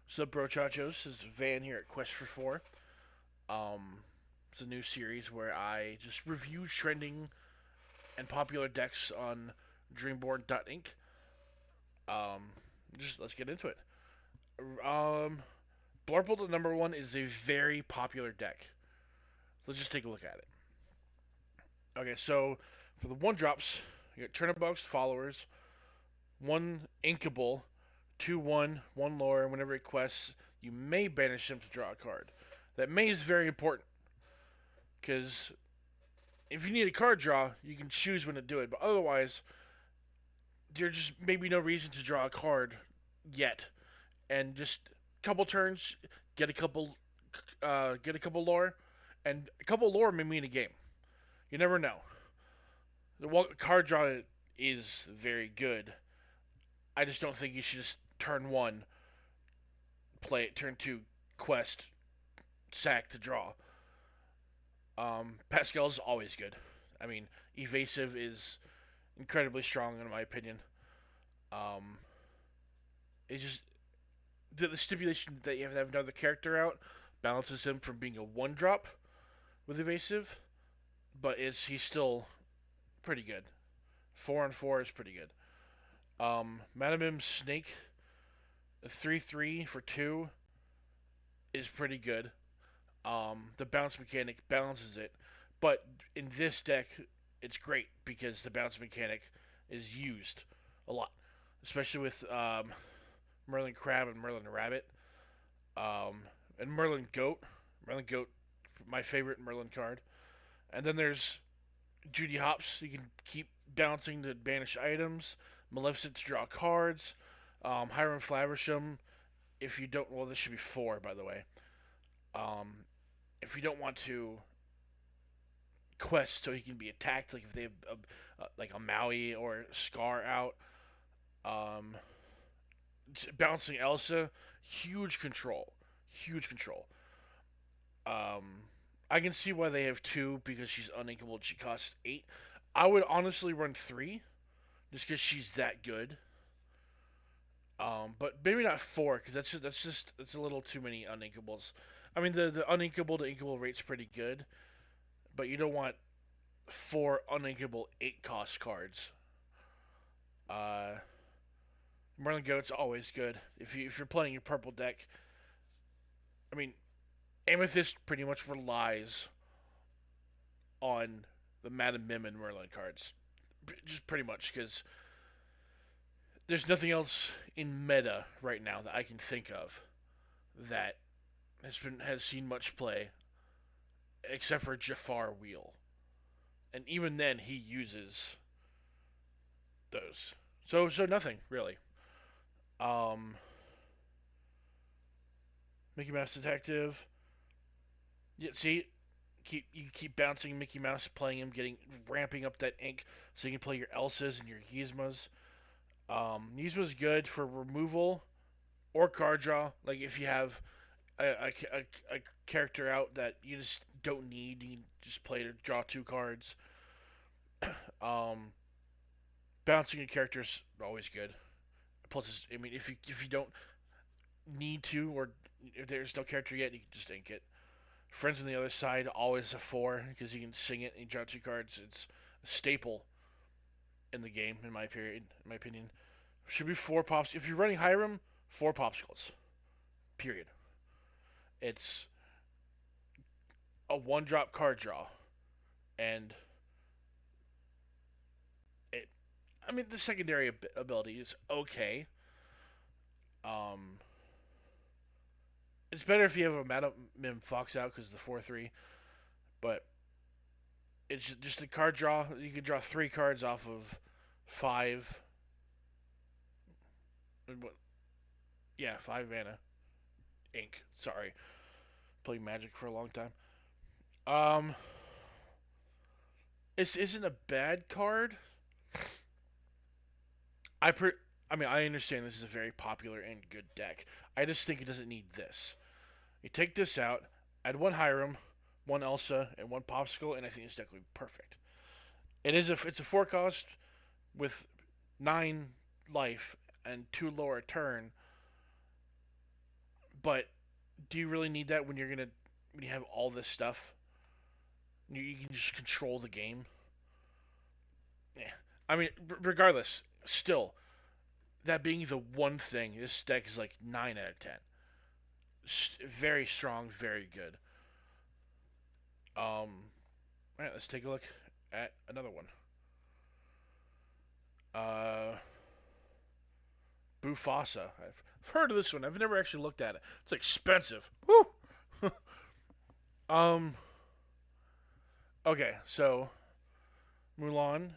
So, Brochachos, this is Van here at Quest for Four. It's a new series where I just review trending and popular decks on dreamborn.ink. Um, just let's get into it. Um, Blurple the number one is a very popular deck. Let's just take a look at it. Okay, so for the one drops, you got Turnabout's followers, one inkable, 2/1, one lore, and whenever it quests, you may banish them to draw a card. That may is very important because if you need a card draw, you can choose when to do it. But otherwise, there's just maybe no reason to draw a card yet, and just a couple turns, get a couple, get a couple lore, and a couple lore may mean a game. You never know. The card draw is very good. I just don't think you should just turn one, play it, turn two, quest, sack to draw. Pascal's always good. I mean, evasive is incredibly strong in my opinion. Um, it's just the stipulation that you have to have another character out balances him from being a one drop with evasive, but he's still pretty good. 4 on 4 is pretty good. Madame Snake, a 3/3 for two is pretty good. The bounce mechanic balances it, but in this deck, it's great because the bounce mechanic is used a lot, especially with Merlin Crab and Merlin Rabbit, and Merlin Goat. Merlin Goat, my favorite Merlin card. And then there's Judy Hopps. You can keep bouncing to banish items. Maleficent to draw cards. Hiram Flaversham. If you don't, well, this should be four, by the way. Um, if you don't want to quest so he can be attacked, like if they have like a Maui or Scar out, um, bouncing Elsa, huge control, huge control. I can see why they have two because she's uninkable and she costs 8. I would honestly run 3 just because she's that good. But maybe not 4 because that's a little too many uninkables. I mean the uninkable to inkable rate's pretty good, but you don't want 4 uninkable 8 cost cards. Uh, Merlin Goat's always good if you're playing your purple deck. I mean Amethyst pretty much relies on the Madame Mim and Merlin cards, just pretty much because there's nothing else in meta right now that I can think of that has seen much play except for Jafar Wheel, and even then he uses those. So nothing really. Um, Mickey Mouse Detective. Yeah, see, you keep bouncing Mickey Mouse, playing him, getting ramping up that ink, so you can play your Elsas and your Yzmas. Yzma's good for removal or card draw. Like if you have a character out that you just don't need, you can just play to draw 2 cards. Um, Bouncing a character is always good. Plus, I mean, if you don't need to, or if there's no character yet, you can just ink it. Friends on the other side always a 4 because you can sing it and you draw 2 cards. It's a staple in the game, in my period, in my opinion. Should be 4 pops. If you're running Hiram, 4 popsicles. Period. It's a one drop card draw, and it. I mean, the secondary ability is okay. Um, it's better if you have a Madam Mim Fox out because the 4/3, but it's just a card draw. You can draw 3 cards off of 5. Yeah, 5 mana. Ink. Sorry, playing Magic for a long time. Um, it isn't a bad card. I per I mean, I understand this is a very popular and good deck. I just think it doesn't need this. You take this out, add one Hiram, one Elsa, and one Popsicle, and I think this deck would be perfect. It's a 4 cost with 9 life and 2 lower turn. But do you really need that when when you have all this stuff? You can just control the game. Yeah. I mean, regardless, still that being the one thing, this deck is like 9 out of 10. Very strong, very good. All right, let's take a look at another one. Uh, Boofasa. I've heard of this one. I've never actually looked at it. It's expensive. Woo. um. Okay, so Mulan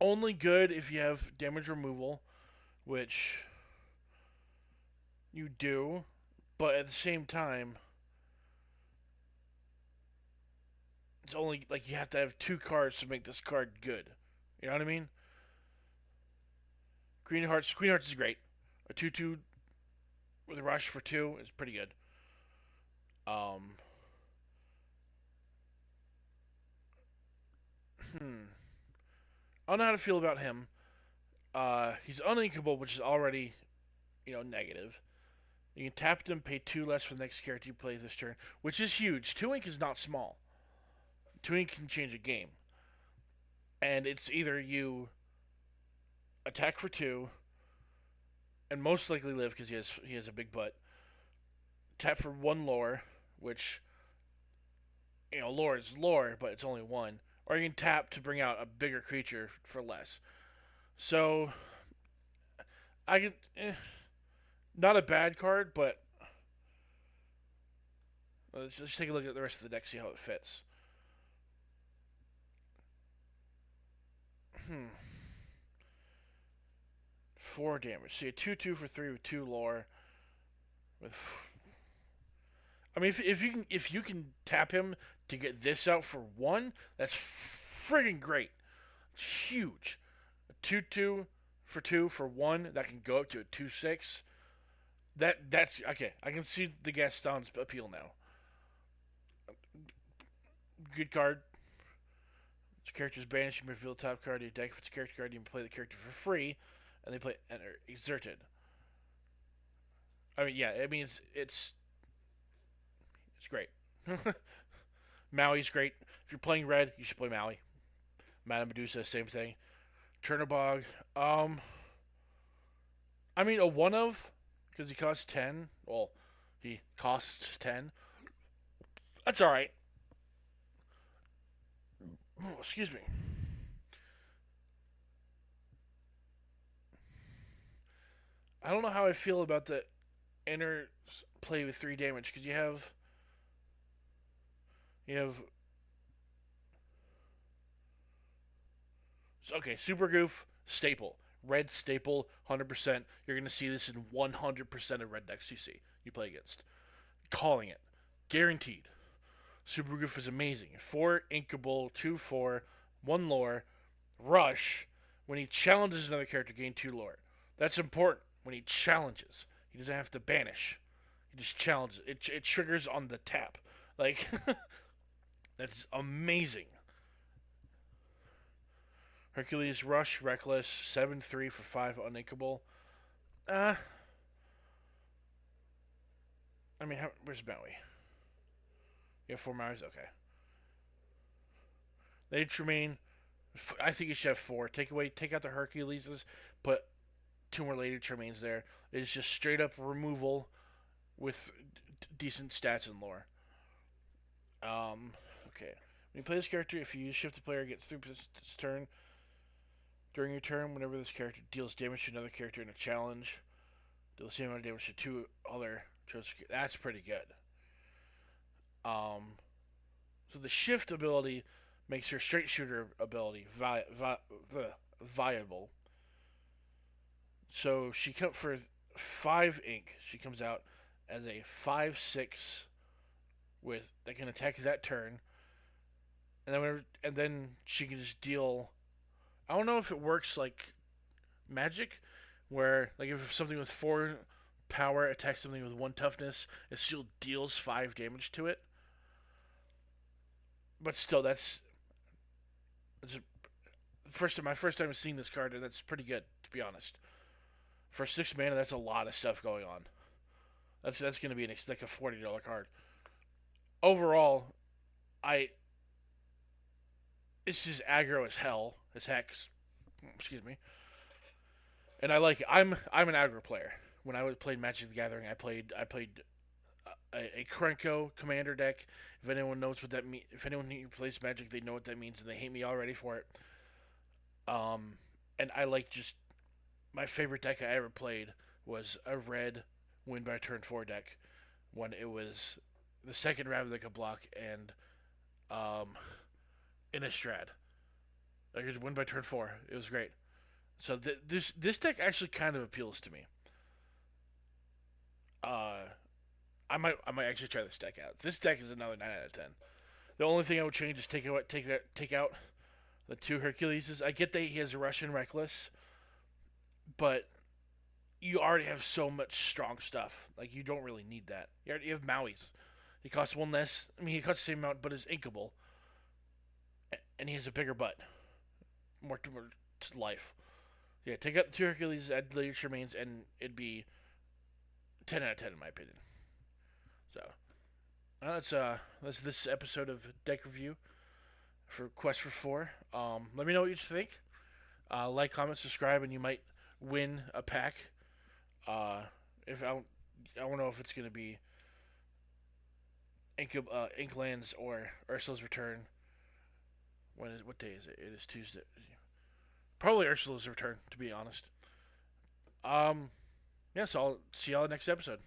only good if you have damage removal, which you do, but at the same time, it's only like you have to have 2 cards to make this card good. You know what I mean? Queen Hearts is great. A 2/2 with a rush for 2 is pretty good. Um, hmm. I don't know how to feel about him. He's uninkable, which is already, negative. You can tap them, pay 2 less for the next character you play this turn, which is huge. 2 ink is not small. 2 ink can change a game. And it's either you attack for 2, and most likely live because he has a big butt. Tap for 1 lore, which, lore is lore, but it's only 1. Or you can tap to bring out a bigger creature for less. So, I can. Not a bad card, but let's just take a look at the rest of the deck, see how it fits. Hmm. 4 damage. So you 2/2 for 3 with 2 lore. With, I mean, if you can tap him to get this out for 1, that's friggin' great. It's huge. A 2/2 for 2 for 1 that can go up to a 2/6. That's okay. I can see the Gaston's appeal now. Good card. Its character is banished. You may reveal the top card of your deck. If it's a character card, you can play the character for free, and they play enter exerted. I mean, yeah. I mean, it's great. Maui's great. If you're playing red, you should play Maui. Madame Medusa, same thing. Chernobog. I mean, a one of, because he costs 10. Well, he costs 10. That's alright. Oh, excuse me. I don't know how I feel about the inner play with 3 damage, because you have okay, Super Goof, staple. Red staple, 100%. You're going to see this in 100% of red decks you play against. Calling it. Guaranteed. Super Goof is amazing. 4 inkable, 2/4, 1 lore, rush. When he challenges another character, gain 2 lore. That's important. When he challenges, he doesn't have to banish. He just challenges. It triggers on the tap. Like, that's amazing. Hercules, Rush, Reckless, 7/3 for 5 uninkable. Uh, I mean, where's Maui? You have 4 Mauis? Okay. They Tremaine, I think you should have 4. Take out the Herculeses, put 2 more Lady Tremaines there. It's just straight up removal with decent stats and lore. Okay. When you play this character, if you use shift the player, gets through this turn. During your turn, whenever this character deals damage to another character in a challenge, deal the same amount of damage to 2 other chosen. That's pretty good. Um, so the shift ability makes her straight shooter ability viable. So she comes for 5 ink. She comes out as a 5/6 with that can attack that turn, and then she can just deal. I don't know if it works like magic, where like if something with 4 power attacks something with 1 toughness, it still deals 5 damage to it. But still, that's my first time seeing this card, and that's pretty good to be honest. For 6 mana, that's a lot of stuff going on. That's going to be like a $40 card. Overall, I it's just aggro as hell as heck. Excuse me. And I like it. I'm an aggro player. When I was played Magic the Gathering, I played a Krenko commander deck. If anyone knows what that means, if anyone who plays Magic, they know what that means, and they hate me already for it. And I like just my favorite deck I ever played was a red win by turn 4 deck when it was the second Ravnica block and um Innistrad. Like it win by turn 4. It was great. So this deck actually kind of appeals to me. Uh, I might actually try this deck out. This deck is another 9 out of 10. The only thing I would change is take out the two Herculeses. I get that he has a Russian Reckless, but you already have so much strong stuff. Like you don't really need that. You have Maui's. He costs one less. I mean, he costs the same amount, but is inkable, and he has a bigger butt, more to life. Yeah, take out the two Hercules, add Leadership Remains, and it'd be 10 out of 10 in my opinion. So that's this episode of Deck Review for Quest for Four. Let me know what you think. Like, comment, subscribe, and you might win a pack. If I don't know if it's gonna be Inklands or Ursula's Return. What day is it? It is Tuesday. Probably Ursula's Return, to be honest. Yeah, so I'll see y'all next episode.